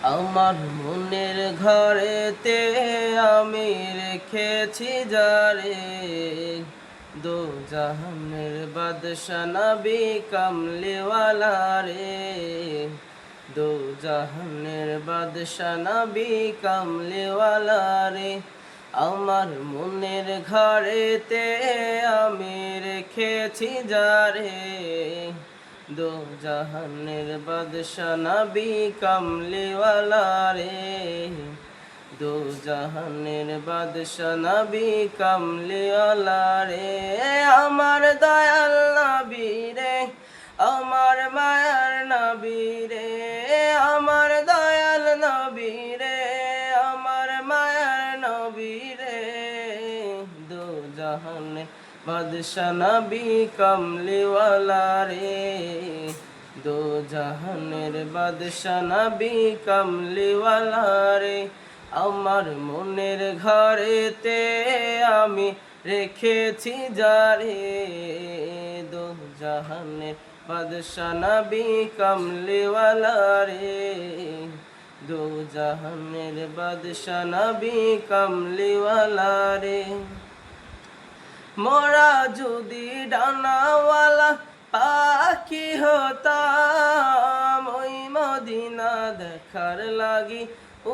আমার মনের ঘরেতে আমি রেখেছি যারে, দো জাহানের বাদশা নবী কামলিওয়ালা রে, দো জাহানের বাদশা নবী কামলিওয়ালা রে। আমার মনের ঘরেতে আমি রেখেছি যারে, দো জাহানের বাদশা নবী কামলিওয়ালা রে, দো জাহানের বাদশা নবী কামলিওয়ালা রে। আমার দয়াল নবী রে, আমার মায়ার নবী রে, আমার দয়াল নবী রে, আমার মায়ার নবী রে, দো জাহানের বাদশা নবী কামলিওয়ালা রে, দো জাহানের বাদশা নবী কামলিওয়ালা রে। আমার মনের ঘরেতে আমি রেখেছি যারে, দো জাহানের বাদশা নবী কামলিওয়ালা রে, দো জাহানের বাদশা নবী কামলিওয়ালা রে। মোরা যদি ডানাওয়ালা পাখি হতাম, ওই মদিনা দেখার লাগি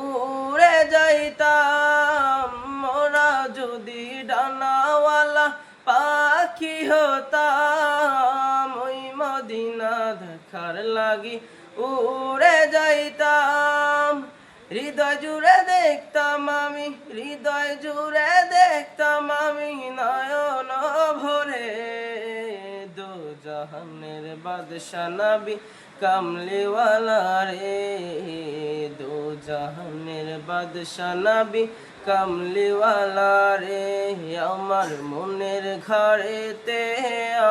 উড়ে যাইতাম। মোরা যদি ডানাওয়ালা পাখি হতাম, ওই মদিনা দেখার লাগি উড়ে যাইতাম। হৃদয় জুড়ে দেখতাম আমি, হৃদয় জুড়ে দেখতাম আমি নয়ন ভরে, দো জাহানের বাদশা নবী কামলিওয়ালা রে, দো জাহানের বাদশা নবী কামলিওয়ালা রে। আমার মনের ঘরেতে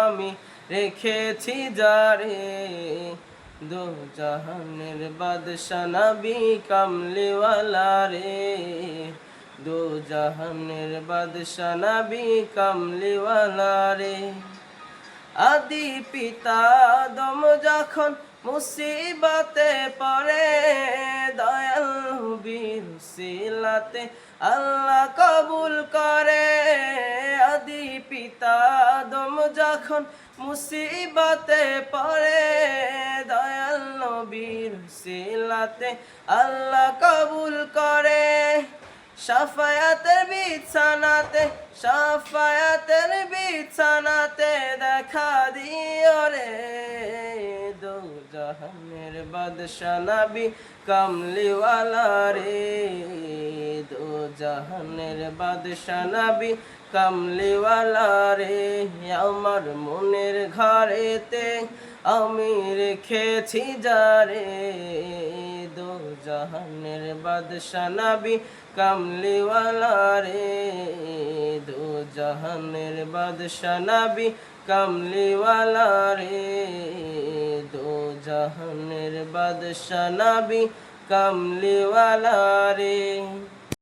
আমি রেখেছি যারে, দো জাহানের বাদশা নবী কামলিওয়ালা রে, দো জাহানের বাদশা নবী কামলিওয়ালা রে। আদি পিতা আদম যখন মুসিবতে পড়ে, দয়াল নবীর উসিলাতে আল্লাহ কবুল করে। আদি পিতা আদম যখন মুসিবতে পড়ে, দয়াল নবীর উসিলাতে আল্লাহ কবুল করে। শাফায়াতের বিছানাতে, শাফায়াতের বিছানাতে দেখা দিও রে, দো জাহানের বাদশা নবী কামলিওয়ালা রে, দো জাহানের বাদশা নবী কামলিওয়ালা রে। আমার মনের ঘরেতে আমি রেখেছি যারে, দো জাহানের বাদশা নবী কামলিওয়ালা রে, দো জাহানের বাদশা নবী কামলিওয়ালা রে, দো জাহানের বাদশা নবী কামলিওয়ালা রে।